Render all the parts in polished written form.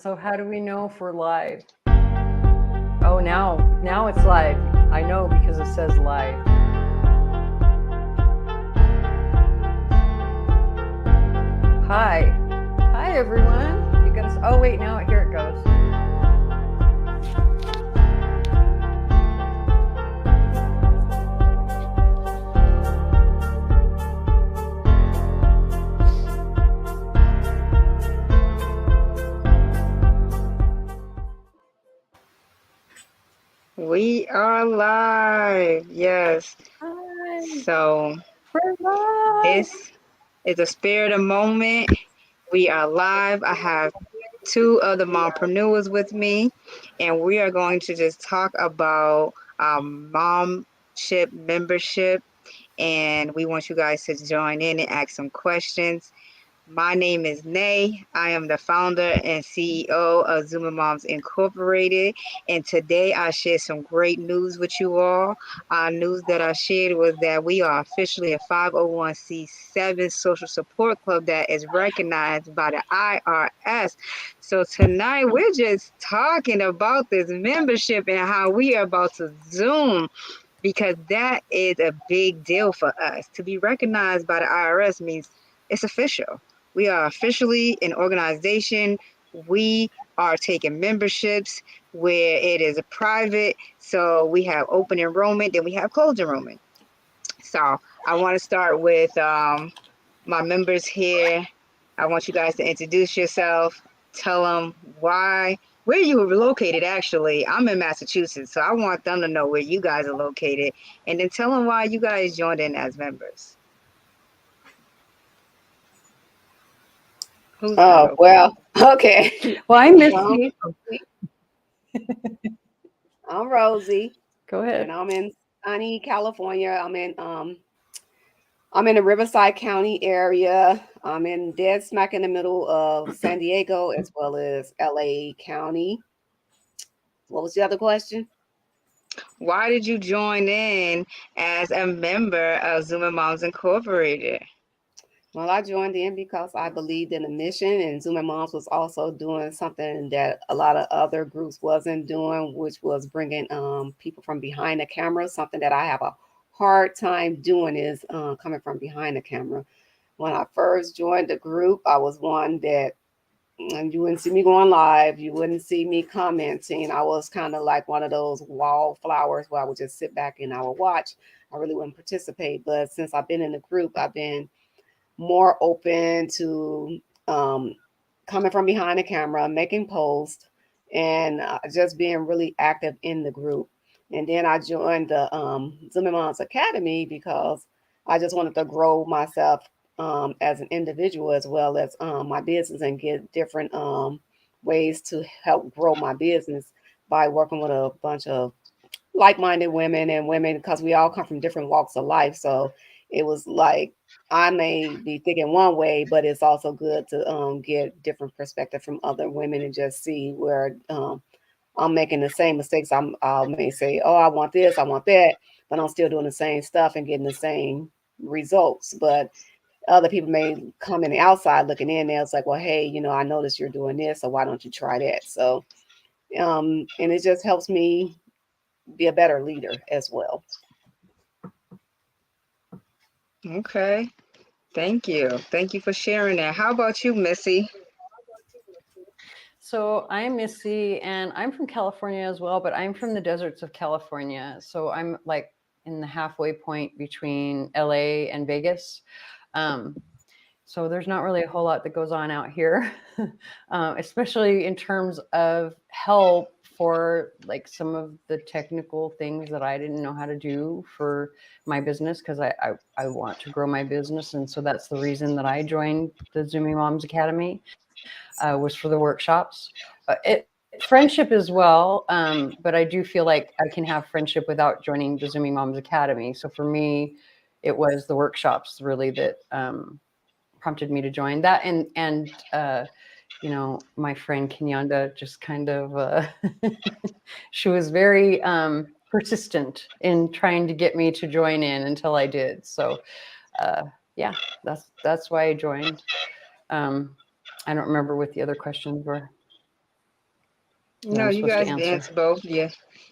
So how do we know if we're live? Oh, now it's live. I know because it says live. Hi everyone. You gotta. Oh wait, now here it goes. We are live, yes. Hi. So We're live. This is a Spur-of-the-moment. We are live. I have two of the Mompreneurs with me, and we are going to just talk about momship membership, and we want you guys to join in and ask some questions. My name is Nay. I am the founder and CEO of Zuma Moms Incorporated. And today I share some great news with you all. Our news that I shared was that we are officially a 501c7 social support club that is recognized by the IRS. So tonight we're just talking about this membership and how we are about to Zoom, because that is a big deal for us. To be recognized by the IRS means it's official. We are officially an organization. We are taking memberships where it is a private. So we have open enrollment, then we have closed enrollment. So I want to start with my members here. I want you guys to introduce yourself, tell them where you were located. Actually, I'm in Massachusetts, so I want them to know where you guys are located, and then tell them why you guys joined in as members. Well, okay. Well, I miss you. I'm Rosie. Go ahead. And I'm in sunny California. I'm in the Riverside County area. I'm in dead smack in the middle of San Diego as well as LA County. What was the other question? Why did you join in as a member of Zuma Moms Incorporated? Well, I joined in because I believed in the mission, and Zuma Moms was also doing something that a lot of other groups wasn't doing, which was bringing people from behind the camera. Something that I have a hard time doing is coming from behind the camera. When I first joined the group, I was one that you wouldn't see me going live. You wouldn't see me commenting. I was kind of like one of those wallflowers where I would just sit back and I would watch. I really wouldn't participate. But since I've been in the group, I've been more open to coming from behind the camera, making posts, and just being really active in the group. And then I joined the Zuma Moms Academy because I just wanted to grow myself as an individual as well as my business and get different ways to help grow my business by working with a bunch of like-minded women and women, because we all come from different walks of life. So it was like I may be thinking one way, but it's also good to get different perspective from other women and just see where I'm making the same mistakes. I may say, oh, I want this, I want that, but I'm still doing the same stuff and getting the same results. But other people may come in the outside looking in there. It's like, well, hey, I noticed you're doing this, so why don't you try that? So, and it just helps me be a better leader as well. Okay. Thank you. Thank you for sharing that. How about you, Missy? So I'm Missy, and I'm from California as well, but I'm from the deserts of California. So I'm like in the halfway point between LA and Vegas. So there's not really a whole lot that goes on out here, especially in terms of help for like some of the technical things that I didn't know how to do for my business, because I want to grow my business. And so that's the reason that I joined the Zuma Moms Academy, was for the workshops. Friendship as well, but I do feel like I can have friendship without joining the Zuma Moms Academy. So for me, it was the workshops really that prompted me to join that, and my friend Kenyanda just kind of she was very persistent in trying to get me to join in until I did. So yeah, that's why I joined. I don't remember what the other questions were. No, No, I'm you supposed to guys answer. answer both.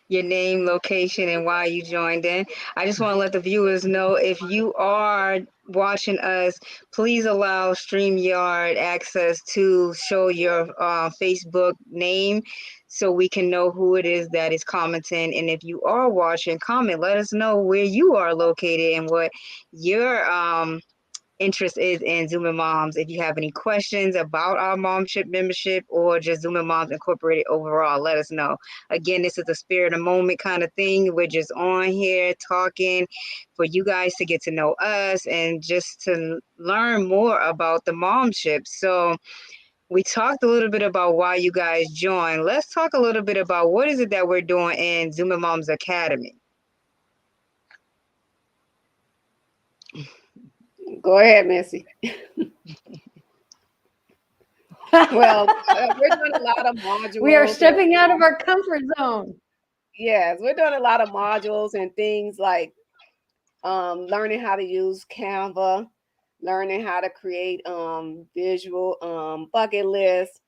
Your name, location, and why you joined in. I just want to let the viewers know if you are watching us, please allow StreamYard access to show your Facebook name so we can know who it is that is commenting. And if you are watching, comment, let us know where you are located and what your interest is in Zooming Moms. If you have any questions about our momship membership or just Zooming Moms Incorporated overall, let us know. Again, this is a spirit of moment kind of thing. We're just on here talking for you guys to get to know us and just to learn more about the momship. So we talked a little bit about why you guys joined. Let's talk a little bit about what is it that we're doing in Zooming Moms Academy. Go ahead, Missy. Well, we're doing a lot of modules. We are stepping out of our comfort zone. Yes, we're doing a lot of modules and things like learning how to use Canva, learning how to create visual bucket lists.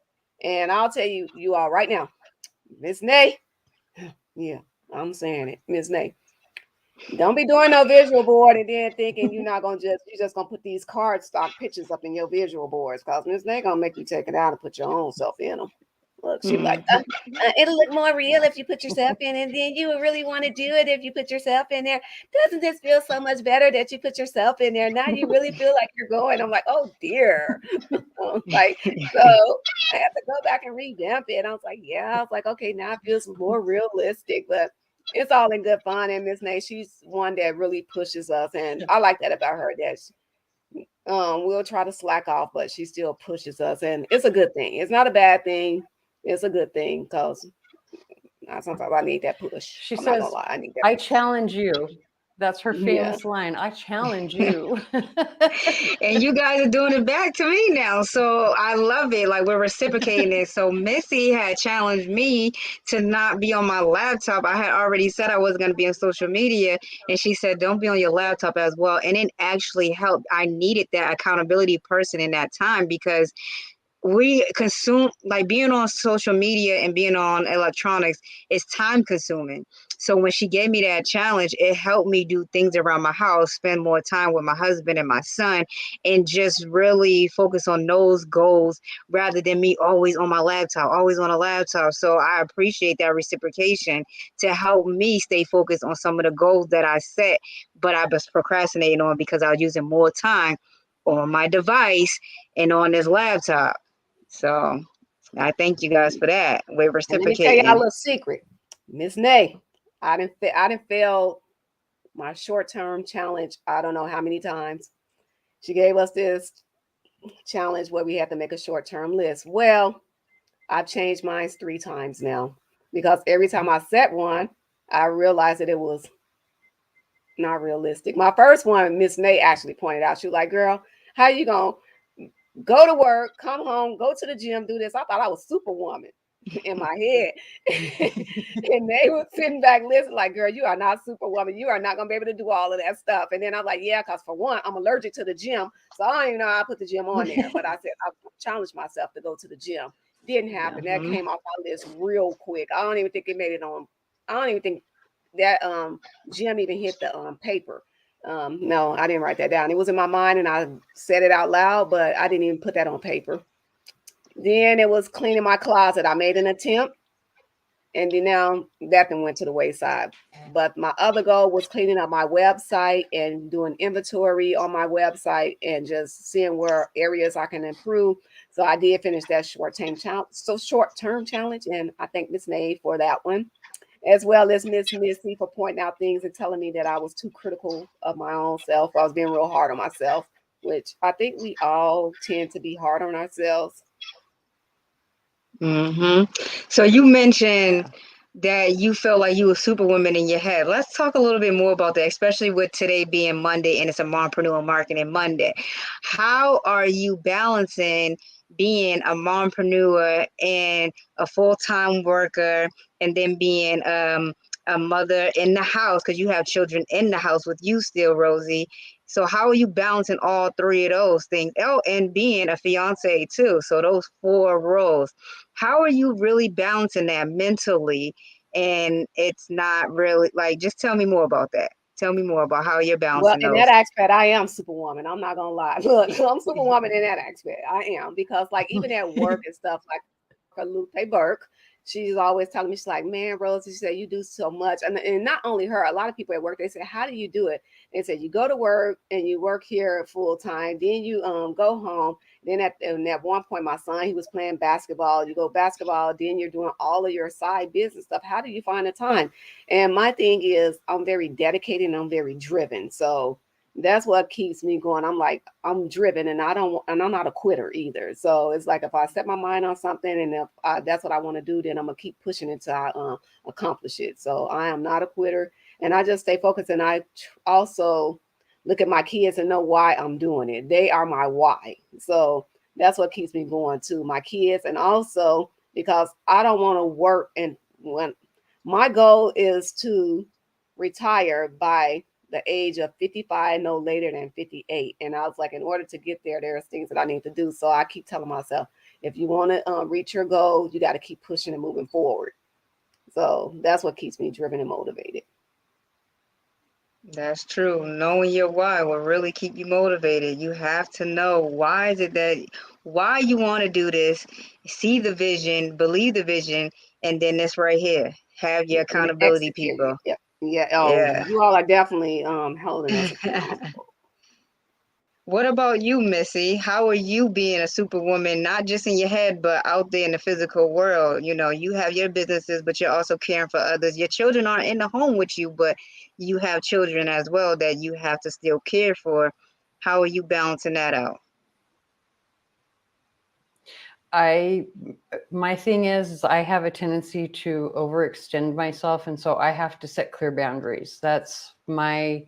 And I'll tell you all right now, Miss Nay, yeah, I'm saying it, Miss Nay. Don't be doing no visual board and then thinking you're just gonna put these cardstock pictures up in your visual boards, because Miss Nay gonna make you take it out and put your own self in them. Look, she like, it'll look more real if you put yourself in, and then you would really want to do it if you put yourself in there. Doesn't this feel so much better that you put yourself in there? Now you really feel like you're going. I'm like, oh dear. Like, so I have to go back and revamp it. I was like, yeah. I was like, okay, now it feels more realistic, but it's all in good fun. And Miss Nay, she's one that really pushes us, and I like that about her. That we'll try to slack off, but she still pushes us, and it's a good thing. It's not a bad thing. It's a good thing, because sometimes I need that push. She I'm says, not gonna lie, I need that. I challenge you. That's her famous line. I challenge you. And you guys are doing it back to me now. So I love it. Like, we're reciprocating it. So Missy had challenged me to not be on my laptop. I had already said I wasn't going to be on social media. And she said, don't be on your laptop as well. And it actually helped. I needed that accountability person in that time, because we consume, like, being on social media and being on electronics is time consuming. So when she gave me that challenge, it helped me do things around my house, spend more time with my husband and my son, and just really focus on those goals rather than me always on my laptop, always on a laptop. So I appreciate that reciprocation to help me stay focused on some of the goals that I set, but I was procrastinating on because I was using more time on my device and on this laptop. So I thank you guys for that. We're reciprocating. And let me tell y'all a little secret. Miss Nay, I didn't fail my short-term challenge. I don't know how many times. She gave us this challenge where we had to make a short-term list. Well, I've changed mine 3 times now, because every time I set one, I realized that it was not realistic. My first one, Miss Nay actually pointed out. She was like, girl, how you gonna go to work, come home, go to the gym, do this? I thought I was Superwoman in my head. And they were sitting back listening like, girl, you are not Superwoman. You are not going to be able to do all of that stuff. And then I'm like, yeah, because for one, I'm allergic to the gym. So I don't even know how I put the gym on there. But I said, I challenged myself to go to the gym. Didn't happen. That came off my list real quick. I don't even think it made it on. I don't even think that gym even hit the paper. No, I didn't write that down. It was in my mind and I said it out loud, but I didn't even put that on paper. Then it was cleaning my closet. I made an attempt, and then now that then went to the wayside. But my other goal was cleaning up my website and doing inventory on my website and just seeing where areas I can improve. So I did finish that short-term challenge, and I thank Miss Nay for that one, as well as Miss Missy for pointing out things and telling me that I was too critical of my own self. I was being real hard on myself, which I think we all tend to be hard on ourselves. So you mentioned that you felt like you were Superwoman in your head. Let's talk a little bit more about that, especially with today being Monday and it's a Mompreneur Marketing Monday. How are you balancing being a mompreneur and a full-time worker, and then being a mother in the house, because you have children in the house with you still, Rosie? So how are you balancing all 3 of those things? Oh, and being a fiance too. So those 4 roles. how are you really balancing that mentally? And it's not really like, just tell me more about that. Tell me more about how you're Well, balancing in that those. aspect, I am superwoman. I'm not gonna lie. Look, I'm superwoman in that aspect. I am, because like even at work and stuff, like Lupe Burke, she's always telling me, she's like, man, Rosie, she said, you do so much. And not only her, a lot of people at work, they say, how do you do it? They said, you go to work and you work here full time, then you go home. Then at one point, my son, he was playing basketball. You go basketball, then you're doing all of your side business stuff. How do you find the time? And my thing is, I'm very dedicated and I'm very driven. So that's what keeps me going. I'm like, I'm driven, and I'm not a quitter either. So it's like if I set my mind on something, and if that's what I want to do, then I'm gonna keep pushing until I accomplish it. So I am not a quitter, and I just stay focused. And I also look at my kids and know why I'm doing it. They are my why. So that's what keeps me going too. My kids, and also because I don't want to work, and when my goal is to retire by the age of 55, no later than 58. And I was like, in order to get there, there's things that I need to do. So I keep telling myself, if you want to reach your goal, you got to keep pushing and moving forward. So that's what keeps me driven and motivated. That's true. Knowing your why will really keep you motivated. You have to know why is it that why you want to do this, see the vision, believe the vision, and then this right here. Have your And accountability execute people. it. Yep. Yeah. Oh, Yeah. you all are definitely holding us accountable. What about you, Missy? How are you being a superwoman, not just in your head, but out there in the physical world? You know, you have your businesses, but you're also caring for others. Your children aren't in the home with you, but you have children as well that you have to still care for. How are you balancing that out? My thing is I have a tendency to overextend myself, and so I have to set clear boundaries. That's my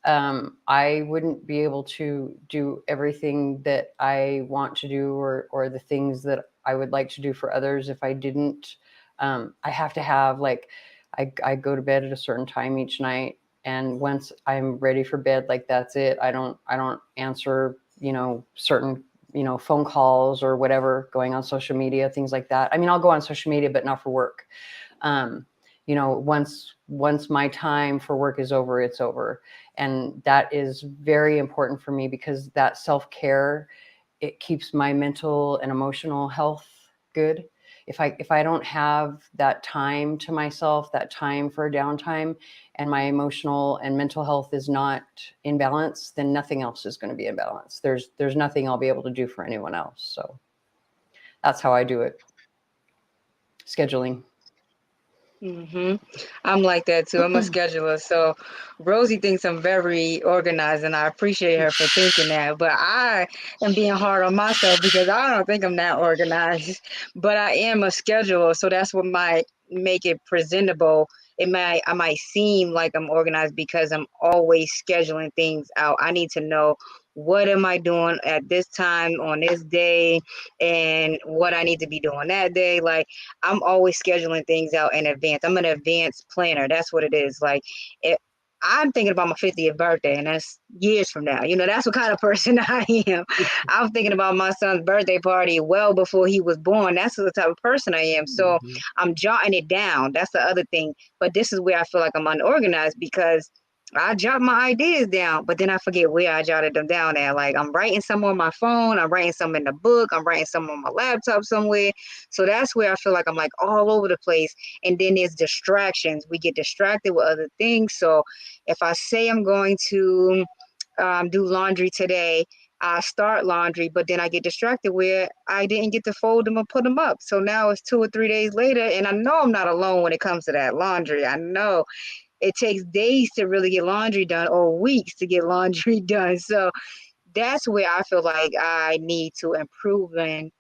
I wouldn't be able to do everything that I want to do, or the things that I would like to do for others if I didn't. I have to have like I go to bed at a certain time each night, and once I'm ready for bed, like that's it. I don't answer certain phone calls or whatever, going on social media, things like that. I mean, I'll go on social media, but not for work. Um, once my time for work is over, it's over. And that is very important for me, because that self-care, it keeps my mental and emotional health good. If I don't have that time to myself, that time for a downtime, and my emotional and mental health is not in balance, then nothing else is going to be in balance. There's nothing I'll be able to do for anyone else. So that's how I do it. Scheduling. I'm like that too. I'm a scheduler. So Rosie thinks I'm very organized, and I appreciate her for thinking that. But I am being hard on myself because I don't think I'm that organized. But I am a scheduler, so that's what might make it presentable. I might seem like I'm organized because I'm always scheduling things out. I need to know what am I doing at this time on this day, and what I need to be doing that day. Like, I'm always scheduling things out in advance. I'm an advanced planner. That's what it is. Like, I'm thinking about my 50th birthday, and that's years from now. That's what kind of person I am. I'm thinking about my son's birthday party well before he was born. That's the type of person I am. So I'm jotting it down. That's the other thing. But this is where I feel like I'm unorganized, because I jot my ideas down, but then I forget where I jotted them down at. Like, I'm writing some on my phone, I'm writing some in the book, I'm writing some on my laptop somewhere. So that's where I feel like I'm like all over the place. And then there's distractions. We get distracted with other things. So if I say I'm going to do laundry today, I start laundry, but then I get distracted where I didn't get to fold them or put them up. So now it's 2 or 3 days later, and I know I'm not alone when it comes to that laundry. I know it takes days to really get laundry done, or weeks to get laundry done. So that's where I feel like I need to improve in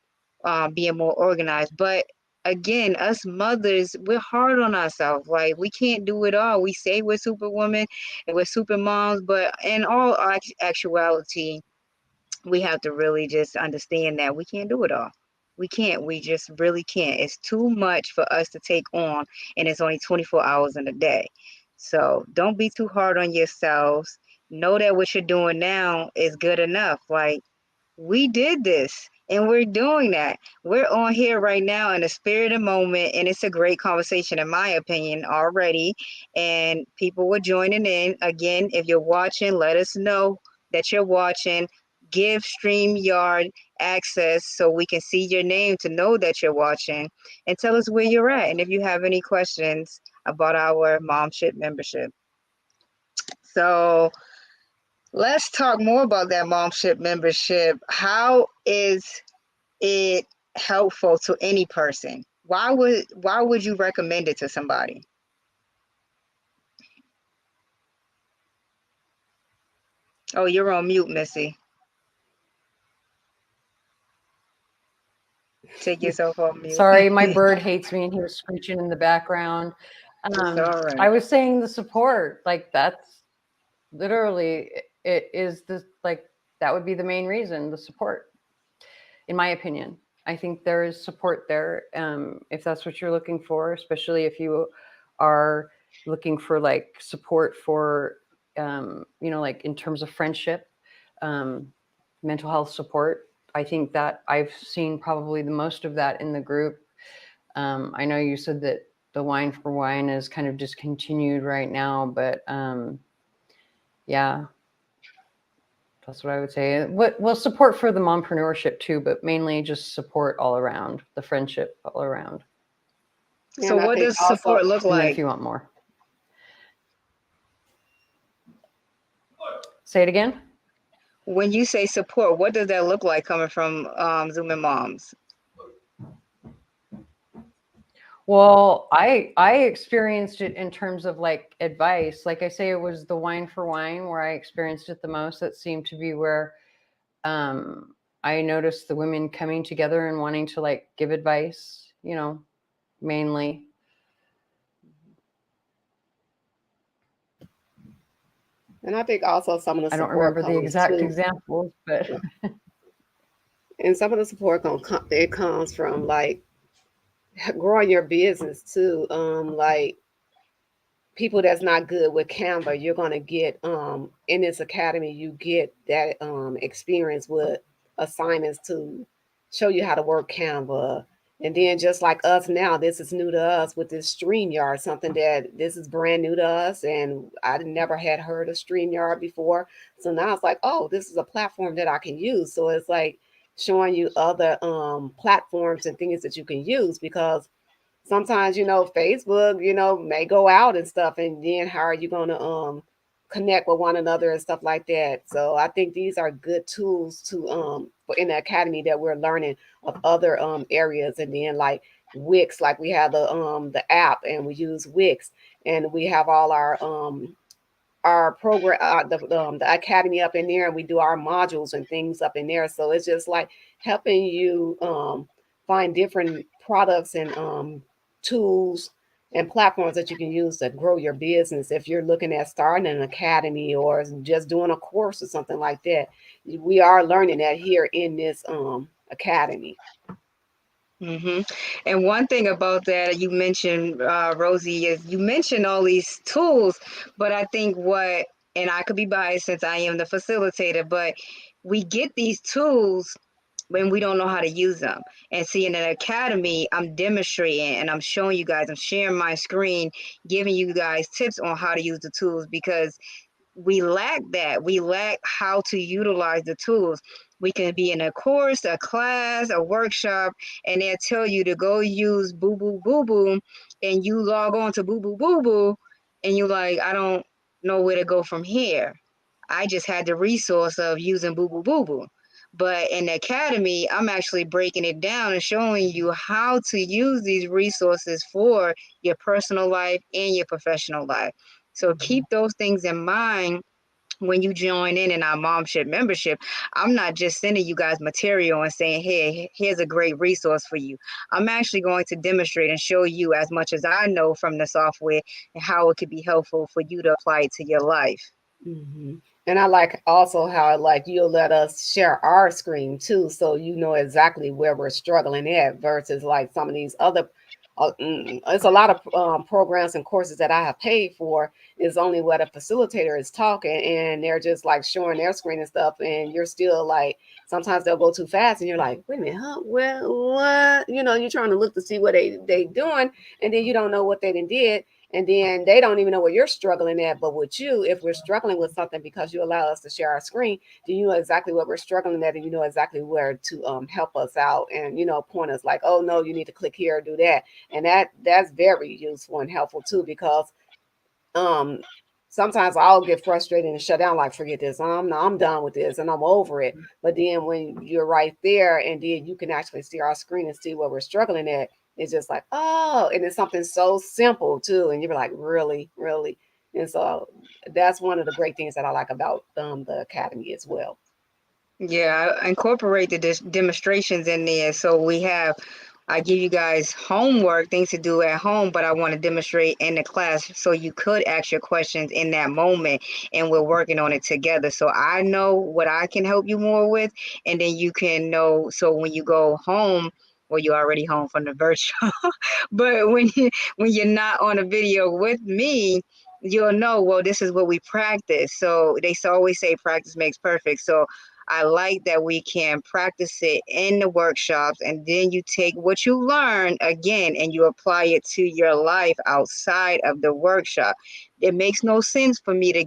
being more organized. But again, us mothers, we're hard on ourselves. Like, we can't do it all. We say we're superwoman and we're super moms, but in all actuality, we have to really just understand that we can't do it all. We can't. We just really can't. It's too much for us to take on, and it's only 24 hours in a day. So don't be too hard on yourselves. Know that what you're doing now is good enough. Like, we did this. And we're doing that. We're on here right now in the spirit of the moment, and it's a great conversation, in my opinion, already. And people were joining in. Again, if you're watching, let us know that you're watching. Give StreamYard access so we can see your name to know that you're watching, and tell us where you're at. And if you have any questions about our Momship membership. So let's talk more about that Momship membership. How is it helpful to any person? Why would you recommend it to somebody? Oh, you're on mute, Missy. Take yourself off mute. Sorry, my bird hates me and he was screeching in the background. It's all right. I was saying the support, like that's literally it is the like that would be the main reason, the support, in my opinion. I think there is support there, if that's what you're looking for, especially if you are looking for like support for, like in terms of friendship, mental health support. I think that I've seen probably the most of that in the group. I know you said that the Wine for Wine is kind of discontinued right now, but yeah, that's what I would say. Well, support for the mompreneurship too, but mainly just support all around, the friendship all around. So what does support look like? And then if you want more. Say it again. When you say support, what does that look like coming from Zooming Moms? Well, I experienced it in terms of like advice. Like I say, it was the Wine for Wine where I experienced it the most. That seemed to be where I noticed the women coming together and wanting to like give advice, mainly. And I think also some of the support I don't remember the exact examples, but and some of the support it comes from like growing your business too. Like people that's not good with Canva, you're gonna get in this academy, you get that experience with assignments to show you how to work Canva. And then just like us now, this is new to us with this StreamYard, something that this is brand new to us. And I never had heard of StreamYard before. So now it's like, oh, this is a platform that I can use. So it's like showing you other platforms and things that you can use, because sometimes, Facebook, may go out and stuff. And then how are you going to connect with one another and stuff like that? So I think these are good tools to for in the academy that we're learning of other areas. And then like Wix, like we have the app and we use Wix, and we have all our program, the academy up in there, and we do our modules and things up in there. So it's just like helping you find different products and tools and platforms that you can use to grow your business. If you're looking at starting an academy or just doing a course or something like that, we are learning that here in this academy. Mm-hmm. And one thing about that you mentioned, Rosie, is you mentioned all these tools, but I think and I could be biased since I am the facilitator, but we get these tools when we don't know how to use them. And see, in an academy, I'm demonstrating and I'm showing you guys, I'm sharing my screen, giving you guys tips on how to use the tools, because we lack that. We lack how to utilize the tools. We can be in a course, a class, a workshop, and they'll tell you to go use Boo Boo Boo Boo, and you log on to Boo Boo Boo Boo, and you're like, I don't know where to go from here. I just had the resource of using Boo Boo Boo Boo. But in the academy, I'm actually breaking it down and showing you how to use these resources for your personal life and your professional life. So keep those things in mind when you join in our Momship membership. I'm not just sending you guys material and saying, hey, here's a great resource for you. I'm actually going to demonstrate and show you as much as I know from the software and how it could be helpful for you to apply it to your life. Mm-hmm. And I like also how like you'll let us share our screen too, so you know exactly where we're struggling at versus like some of these other it's a lot of programs and courses that I have paid for. Is only what a facilitator is talking, and they're just like showing their screen and stuff, and you're still like, sometimes they'll go too fast, and you're like, wait a minute, huh? Well, what? You know, you're trying to look to see what they doing, and then you don't know what they did. And then they don't even know what you're struggling at. But with you, if we're struggling with something because you allow us to share our screen, then you know exactly what we're struggling at, and you know exactly where to help us out, and point us like, oh no, you need to click here or do that. And that's very useful and helpful too, because um sometimes I'll get frustrated and shut down, like, forget this, I'm done with this and I'm over it. But then when you're right there, and then you can actually see our screen and see what we're struggling at, it's just like, oh, and it's something so simple too, and you're like, really, really. And so that's one of the great things that I like about the academy as well. Yeah, I incorporate the demonstrations in there. So I give you guys homework, things to do at home, but I want to demonstrate in the class so you could ask your questions in that moment, and we're working on it together. So I know what I can help you more with, and then you can know. So when you go home, well, you're already home from the virtual, but when you're not on a video with me, you'll know, well, this is what we practice. So they always say practice makes perfect. So I like that we can practice it in the workshops, and then you take what you learn again and you apply it to your life outside of the workshop. It makes no sense for me to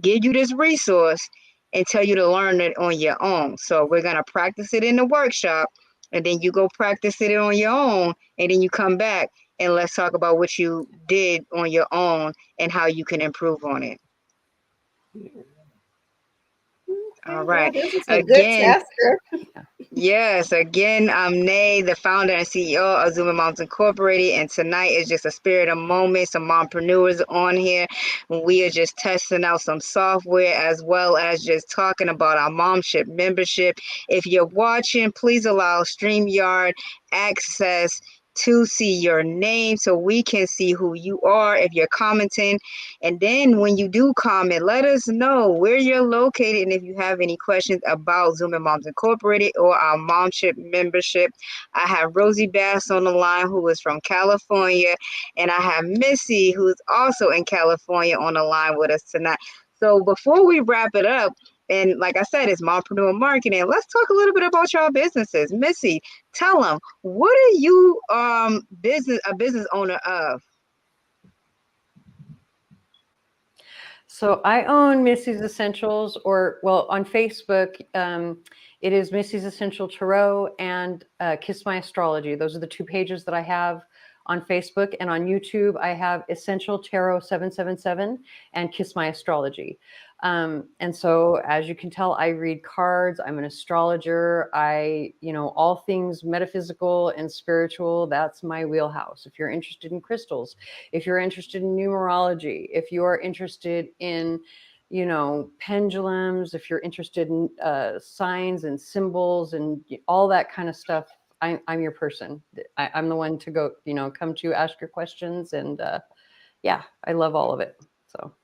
give you this resource and tell you to learn it on your own. So we're going to practice it in the workshop, and then you go practice it on your own, and then you come back and let's talk about what you did on your own and how you can improve on it. All Okay, right. well, this is a good Again, tester. yes, again, I'm Nay, the founder and CEO of Zoomer Moms Incorporated, and tonight is just a spirit of moment. Some mompreneurs on here. We are just testing out some software, as well as just talking about our momship membership. If you're watching, please allow StreamYard access to see your name so we can see who you are if you're commenting. And then when you do comment, let us know where you're located and if you have any questions about Zoom and Moms Incorporated or our momship membership. I have Rosie Bass on the line, who is from California, and I have Missy, who's also in California, on the line with us tonight. So before we wrap it up, and like I said, it's Mompreneur Marketing, let's talk a little bit about your businesses. Missy, tell them, what are you a business owner of? So I own Missy's Essentials, or well, on Facebook, it is Missy's Essential Tarot and Kiss My Astrology. Those are the two pages that I have on Facebook. And on YouTube, I have Essential Tarot 777 and Kiss My Astrology. And so, as you can tell, I read cards. I'm an astrologer. All things metaphysical and spiritual, that's my wheelhouse. If you're interested in crystals, if you're interested in numerology, if you're interested in, pendulums, if you're interested in signs and symbols and all that kind of stuff, I'm your person. I'm the one to go, come to ask your questions. And yeah, I love all of it. So.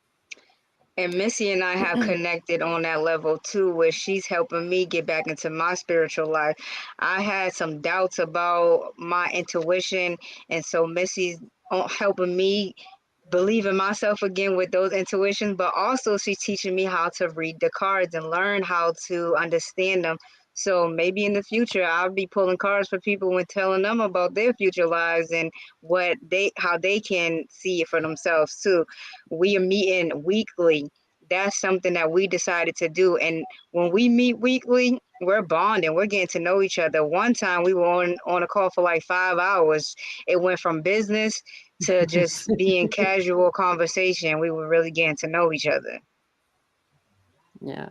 And Missy and I have connected on that level too, where she's helping me get back into my spiritual life. I had some doubts about my intuition, and so Missy's helping me believe in myself again with those intuitions, but also she's teaching me how to read the cards and learn how to understand them. So maybe in the future I'll be pulling cards for people and telling them about their future lives and how they can see it for themselves too. We are meeting weekly. That's something that we decided to do. And when we meet weekly, we're bonding. We're getting to know each other. One time we were on a call for like 5 hours. It went from business to just being casual conversation. We were really getting to know each other. Yeah.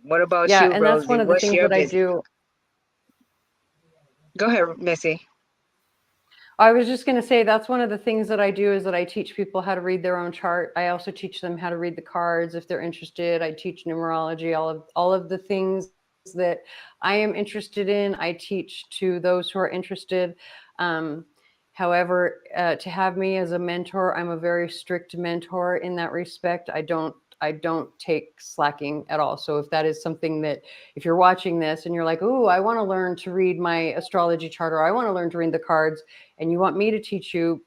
What about Yeah. you, And that's Rosie? one of the What's things your that I business? do. Go ahead, Missy. I was just going to say that's one of the things that I do is that I teach people how to read their own chart. I also teach them how to read the cards if they're interested. I teach numerology, all of the things that I am interested in. I teach to those who are interested. However, to have me as a mentor, I'm a very strict mentor in that respect. I don't I don't take slacking at all. So if that is something that, if you're watching this and you're like, "Ooh, I want to learn to read my astrology chart, or I want to learn to read the cards," and you want me to teach you,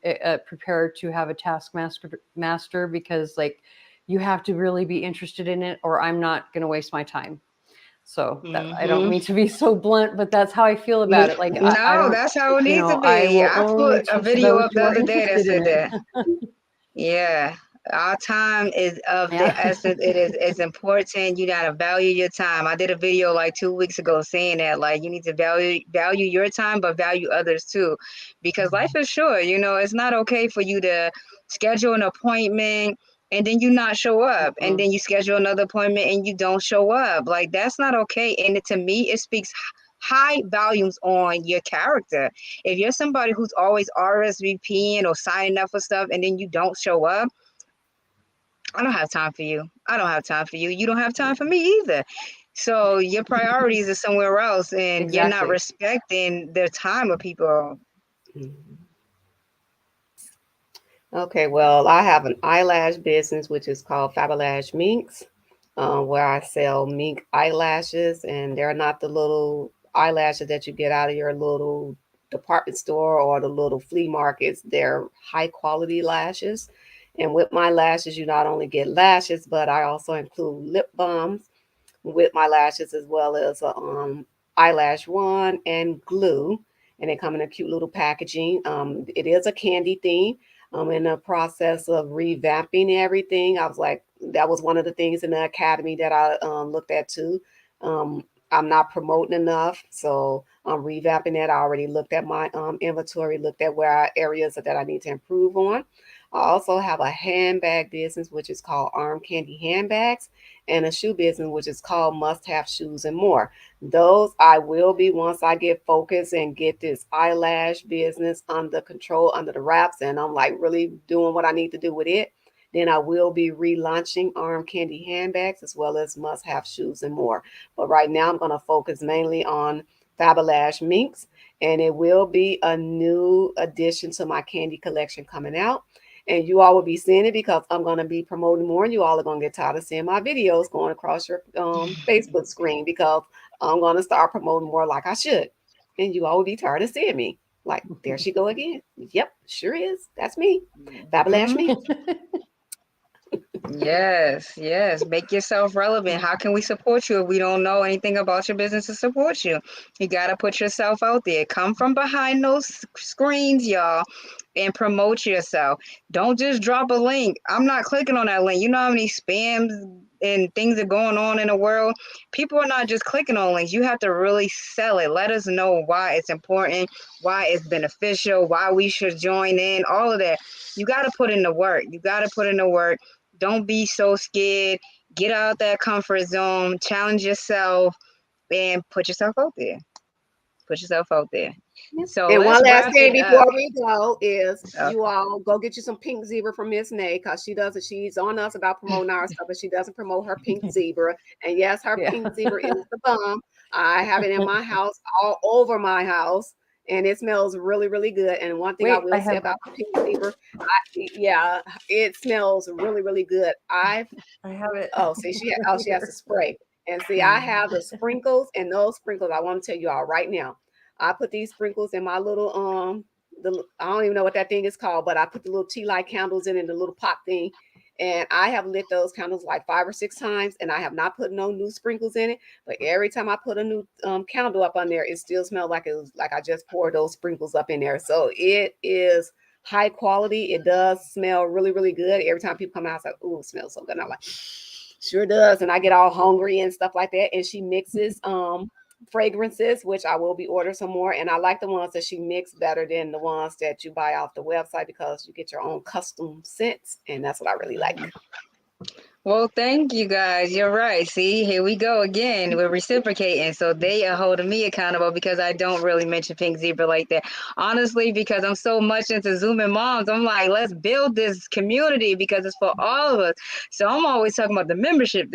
prepare to have a taskmaster, because like you have to really be interested in it, or I'm not going to waste my time. So that, I don't mean to be so blunt, but that's how I feel about it. Like I No, don't, that's how it needs to I be. will I only put a teach video those up who the are other day that interested in said it. that. Yeah, our time is of the Yeah. essence. It's important. You gotta value your time. I did a video like 2 weeks ago saying that, like, you need to value your time, but value others too, because life is short. You know, it's not okay for you to schedule an appointment and then you not show up, and then you schedule another appointment and you don't show up. Like, that's not okay. And to me, it speaks high volumes on your character. If you're somebody who's always RSVPing or signing up for stuff and then you don't show up, I don't have time for you. I don't have time for you. You don't have time for me either. So your priorities are somewhere else, and you're not Exactly. respecting the time of people. Okay, well, I have an eyelash business which is called Fabalash Minks, where I sell mink eyelashes, and they're not the little eyelashes that you get out of your little department store or the little flea markets. They're high quality lashes. And with my lashes, you not only get lashes, but I also include lip balms with my lashes, as well as a eyelash wand and glue. And they come in a cute little packaging. It is a candy theme. I'm in the process of revamping everything. I was like, that was one of the things in the academy that I looked at too. I'm not promoting enough, so I'm revamping that. I already looked at my inventory, looked at where areas that I need to improve on. I also have a handbag business, which is called Arm Candy Handbags, and a shoe business, which is called Must Have Shoes and More. Those I will be, once I get focused and get this eyelash business under control, under the wraps, and I'm like really doing what I need to do with it, then I will be relaunching Arm Candy Handbags as well as Must Have Shoes and More. But right now I'm going to focus mainly on Fabalash Minks, and it will be a new addition to my candy collection coming out. And you all will be seeing it because I'm going to be promoting more, and you all are going to get tired of seeing my videos going across your Facebook screen, because I'm going to start promoting more like I should. And you all will be tired of seeing me. Like, there she go again. Yep, sure is. That's me. Fabalash me. Yes, yes. Make yourself relevant. How can we support you if we don't know anything about your business to support you? You got to put yourself out there. Come from behind those screens, y'all, and promote yourself. Don't just drop a link. I'm not clicking on that link. You know how many spams and things are going on in the world? People are not just clicking on links. You have to really sell it. Let us know why it's important, why it's beneficial, why we should join in, all of that. You got to put in the work. You got to put in the work. Don't be so scared. Get out that comfort zone, challenge yourself, and put yourself out there. Put yourself out there. So And one let's last wrap thing it up. before we go is Okay. you all go get you some pink zebra from Miss Nay, because she's on us about promoting our stuff, but she doesn't promote her pink zebra. And yes, her Yeah. pink zebra is the bomb. I have it in my house, all over my house, and it smells really, really good. And one thing I Wait, will say about the pink zebra, yeah, it smells really, really good. I have it. She has to spray. And see, I have the sprinkles, and those sprinkles, I want to tell you all right now. I put these sprinkles in my little I don't even know what that thing is called, but I put the little tea light candles in the little pot thing. And I have lit those candles like 5 or 6 times, and I have not put no new sprinkles in it. But every time I put a new candle up on there, it still smells like it was like I just poured those sprinkles up in there. So it is high quality. It does smell really, really good. Every time people come out, it's like, "Ooh, it smells so good." And I'm like, sure does. And I get all hungry and stuff like that. And she mixes fragrances, which I will be ordering some more. And I like the ones that she mixes better than the ones that you buy off the website, because you get your own custom scents. And that's what I really like. Well, thank you guys. You're right. See, here we go again. We're reciprocating. So they are holding me accountable because I don't really mention Pink Zebra like that. Honestly, because I'm so much into Zooming Moms, I'm like, let's build this community because it's for all of us. So I'm always talking about the membership,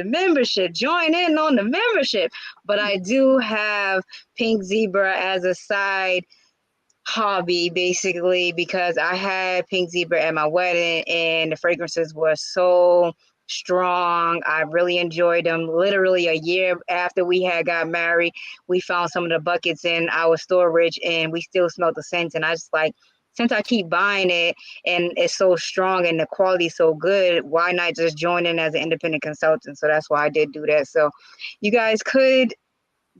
join in on the membership. But I do have Pink Zebra as a side hobby, basically, because I had Pink Zebra at my wedding and the fragrances were so strong. I really enjoyed them. Literally a year after we had got married, we found some of the buckets in our storage and we still smelled the scent. And I just like, since I keep buying it and it's so strong and the quality is so good, why not just join in as an independent consultant? So that's why I did do that. So you guys could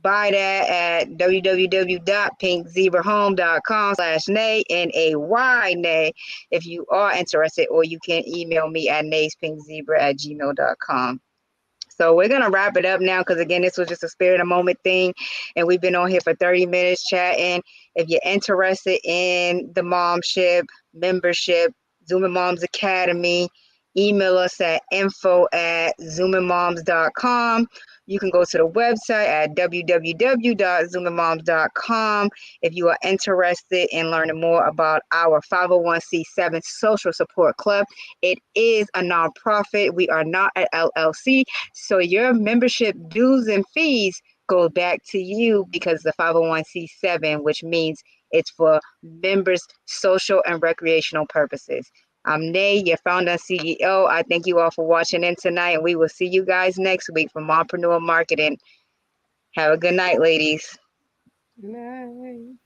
buy that at www.pinkzebrahome.com/nay, N-A-Y, nay, if you are interested, or you can email me at nayspinkzebra@gmail.com. So we're going to wrap it up now because, again, this was just a spirit of moment thing. And we've been on here for 30 minutes chatting. If you're interested in the momship, membership, Zooming Moms Academy, email us at info@zoomingmoms.com. You can go to the website at www.zoomingmoms.com if you are interested in learning more about our 501c7 social support club. It is a nonprofit. We are not an LLC. So your membership dues and fees go back to you because the 501c7, which means it's for members' social and recreational purposes. I'm Nay, your founder and CEO. I thank you all for watching in tonight, and we will see you guys next week from Mompreneur Marketing. Have a good night, ladies. Good night.